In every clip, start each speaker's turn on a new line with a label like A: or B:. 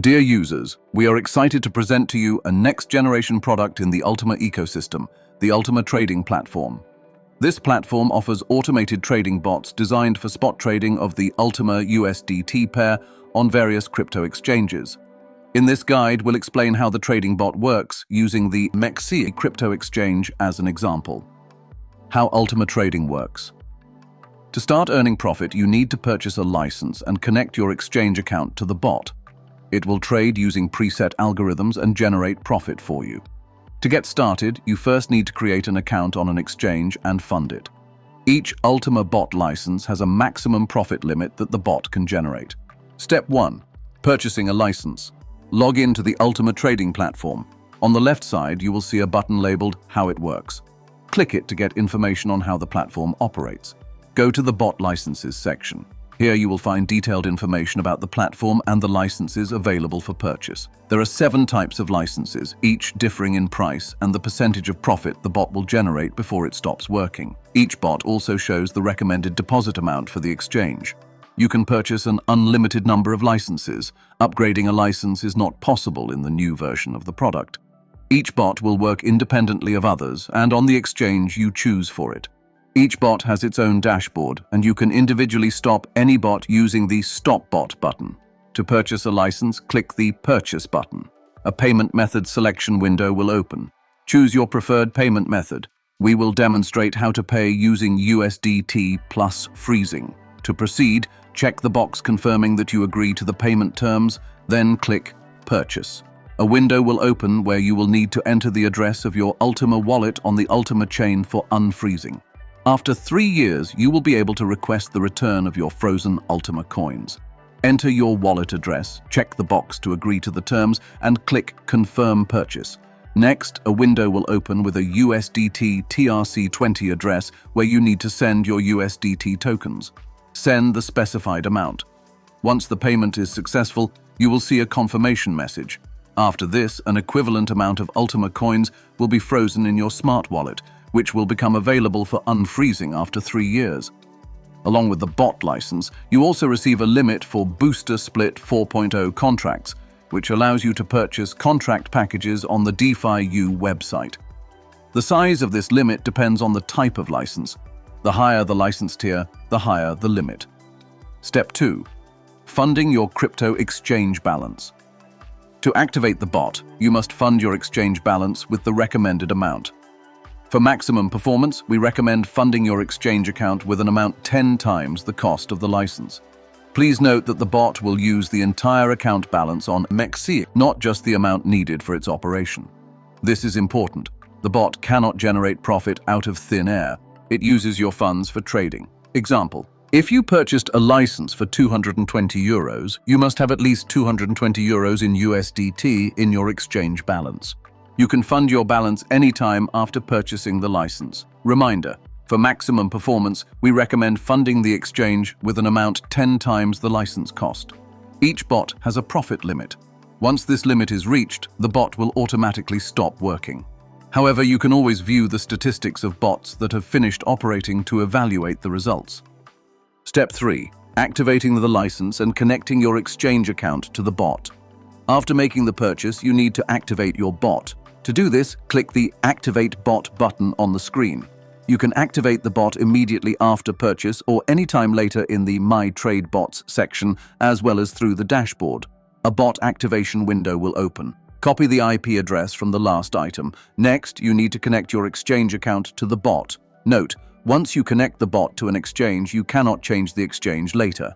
A: Dear users, we are excited to present to you a next-generation product in the Ultima ecosystem, the Ultima Trading platform. This platform offers automated trading bots designed for spot trading of the Ultima USDT pair on various crypto exchanges. In this guide, we'll explain how the trading bot works using the MEXC crypto exchange as an example. How Ultima Trading works. To start earning profit, you need to purchase a license and connect your exchange account to the bot. It will trade using preset algorithms and generate profit for you. To get started, you first need to create an account on an exchange and fund it. Each Ultima Bot license has a maximum profit limit that the bot can generate. Step 1. Purchasing a license. Log in to the Ultima Trading platform. On the left side, you will see a button labeled How It Works. Click it to get information on how the platform operates. Go to the Bot Licenses section. Here you will find detailed information about the platform and the licenses available for purchase. There are 7 types of licenses, each differing in price and the percentage of profit the bot will generate before it stops working. Each bot also shows the recommended deposit amount for the exchange. You can purchase an unlimited number of licenses. Upgrading a license is not possible in the new version of the product. Each bot will work independently of others, and on the exchange you choose for it. Each bot has its own dashboard, and you can individually stop any bot using the Stop Bot button. To purchase a license, click the Purchase button. A payment method selection window will open. Choose your preferred payment method. We will demonstrate how to pay using USDT plus freezing. To proceed, check the box confirming that you agree to the payment terms, then click Purchase. A window will open where you will need to enter the address of your Ultima wallet on the Ultima chain for unfreezing. After 3 years, you will be able to request the return of your frozen Ultima coins. Enter your wallet address, check the box to agree to the terms, and click Confirm Purchase. Next, a window will open with a USDT TRC20 address where you need to send your USDT tokens. Send the specified amount. Once the payment is successful, you will see a confirmation message. After this, an equivalent amount of Ultima coins will be frozen in your smart wallet, which will become available for unfreezing after 3 years. Along with the bot license, you also receive a limit for Booster Split 4.0 contracts, which allows you to purchase contract packages on the DeFi-U website. The size of this limit depends on the type of license. The higher the license tier, the higher the limit. Step 2. Funding your crypto exchange balance. To activate the bot, you must fund your exchange balance with the recommended amount. For maximum performance, we recommend funding your exchange account with an amount 10 times the cost of the license. Please note that the bot will use the entire account balance on MEXC, not just the amount needed for its operation. This is important. The bot cannot generate profit out of thin air. It uses your funds for trading. Example: if you purchased a license for €220, you must have at least €220 in USDT in your exchange balance. You can fund your balance anytime after purchasing the license. Reminder: for maximum performance, we recommend funding the exchange with an amount 10 times the license cost. Each bot has a profit limit. Once this limit is reached, the bot will automatically stop working. However, you can always view the statistics of bots that have finished operating to evaluate the results. Step 3. Activating the license and connecting your exchange account to the bot. After making the purchase, you need to activate your bot. To do this, click the Activate Bot button on the screen. You can activate the bot immediately after purchase or anytime later in the My Trade Bots section, as well as through the dashboard. A bot activation window will open. Copy the IP address from the last item. Next, you need to connect your exchange account to the bot. Note: once you connect the bot to an exchange, you cannot change the exchange later.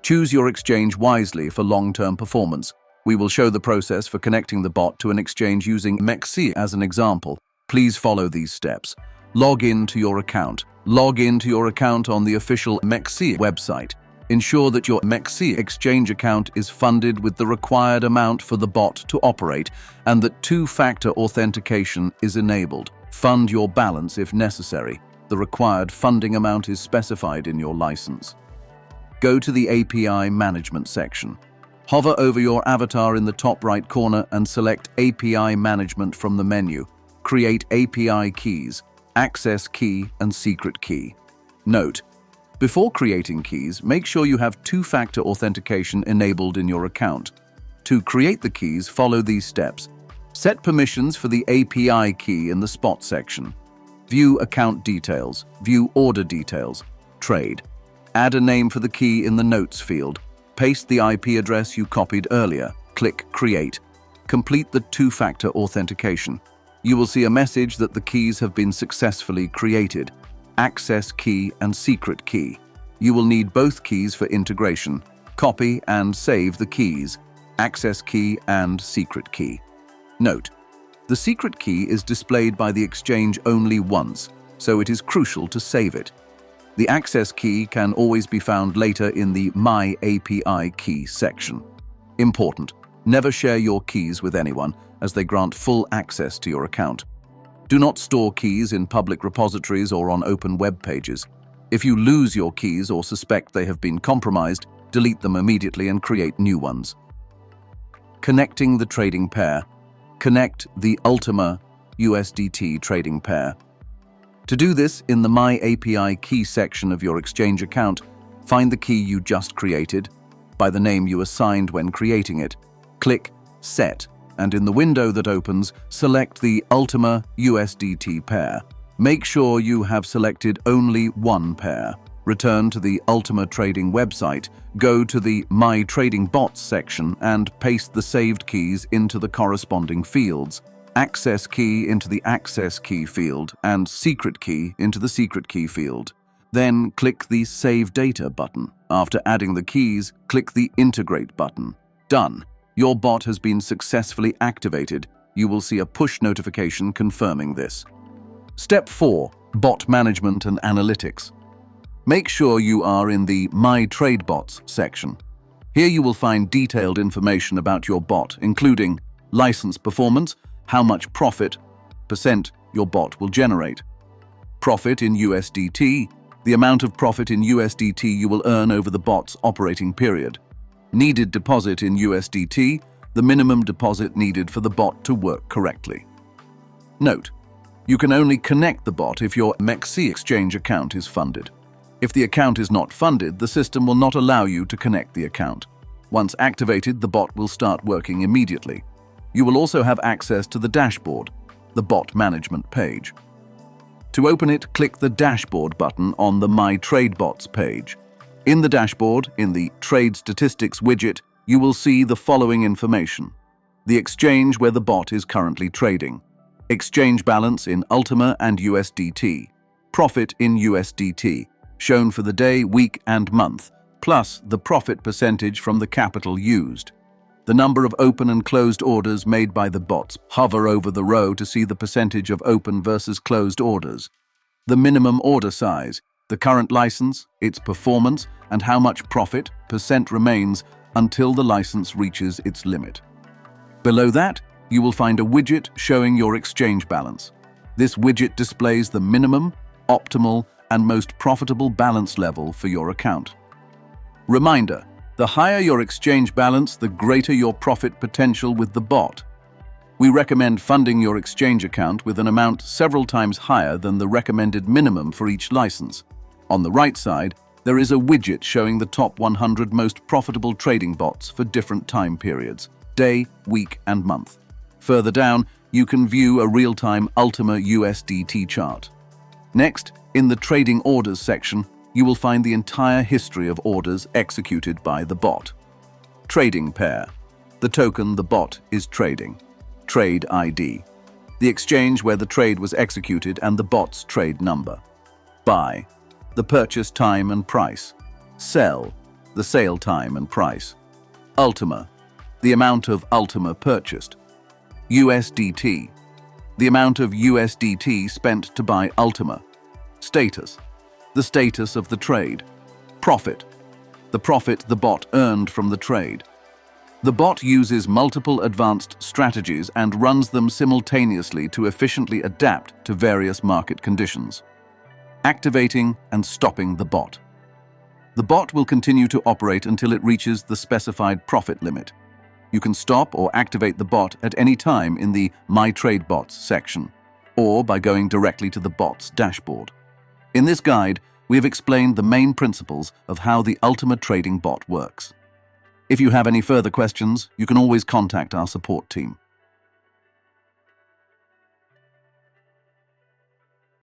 A: Choose your exchange wisely for long-term performance. We will show the process for connecting the bot to an exchange using MEXC as an example. Please follow these steps. Log in to your account. Log in to your account on the official MEXC website. Ensure that your MEXC exchange account is funded with the required amount for the bot to operate and that 2-factor authentication is enabled. Fund your balance if necessary. The required funding amount is specified in your license. Go to the API Management section. Hover over your avatar in the top right corner and select API Management from the menu. Create API keys, access key, and secret key. Note: before creating keys, make sure you have 2-factor authentication enabled in your account. To create the keys, follow these steps. Set permissions for the API key in the spot section. View account details. View order details. Trade. Add a name for the key in the notes field. Paste the IP address you copied earlier. Click Create. Complete the two-factor authentication. You will see a message that the keys have been successfully created. Access key and secret key. You will need both keys for integration. Copy and save the keys. Access key and secret key. Note: the secret key is displayed by the exchange only once, so it is crucial to save it. The access key can always be found later in the My API Key section. Important: never share your keys with anyone, as they grant full access to your account. Do not store keys in public repositories or on open web pages. If you lose your keys or suspect they have been compromised, delete them immediately and create new ones. Connecting the trading pair. Connect the Ultima USDT trading pair. To do this, in the My API Key section of your Exchange account, find the key you just created, by the name you assigned when creating it. Click Set, and in the window that opens, select the Ultima USDT pair. Make sure you have selected only one pair. Return to the Ultima Trading website, go to the My Trading Bots section and paste the saved keys into the corresponding fields. Access key into the access key field and secret key into the secret key field. Then click the Save Data button. After adding the keys, click the Integrate button. Done. Your bot has been successfully activated. You will see a push notification confirming this. Step 4. Bot Management and Analytics. Make sure you are in the My Trade Bots section. Here you will find detailed information about your bot, including license performance, how much profit % your bot will generate. Profit in USDT, the amount of profit in USDT you will earn over the bot's operating period. Needed deposit in USDT, the minimum deposit needed for the bot to work correctly. Note: you can only connect the bot if your MEXC exchange account is funded. If the account is not funded, the system will not allow you to connect the account. Once activated, the bot will start working immediately. You will also have access to the dashboard, the bot management page. To open it, click the Dashboard button on the My Trade Bots page. In the dashboard, in the Trade Statistics widget, you will see the following information: the exchange where the bot is currently trading, exchange balance in Ultima and USDT, profit in USDT, shown for the day, week, and month, plus the profit percentage from the capital used. The number of open and closed orders made by the bots. Hover over the row to see the percentage of open versus closed orders. The minimum order size, the current license, its performance, and how much profit % remains until the license reaches its limit. Below that, you will find a widget showing your exchange balance. This widget displays the minimum, optimal, and most profitable balance level for your account. Reminder: the higher your exchange balance, the greater your profit potential with the bot. We recommend funding your exchange account with an amount several times higher than the recommended minimum for each license. On the right side, there is a widget showing the top 100 most profitable trading bots for different time periods: day, week, and month. Further down, you can view a real-time Ultima USDT chart. Next, in the Trading Orders section, you will find the entire history of orders executed by the bot. Trading pair. The token the bot is trading. Trade ID. The exchange where the trade was executed and the bot's trade number. Buy. The purchase time and price. Sell. The sale time and price. Ultima. The amount of Ultima purchased. USDT. The amount of USDT spent to buy Ultima. Status. The status of the trade. Profit. The profit the bot earned from the trade. The bot uses multiple advanced strategies and runs them simultaneously to efficiently adapt to various market conditions. Activating and stopping the bot. The bot will continue to operate until it reaches the specified profit limit. You can stop or activate the bot at any time in the My Trade Bots section, or by going directly to the bot's dashboard. In this guide, we have explained the main principles of how the Ultima Trading bot works. If you have any further questions, you can always contact our support team.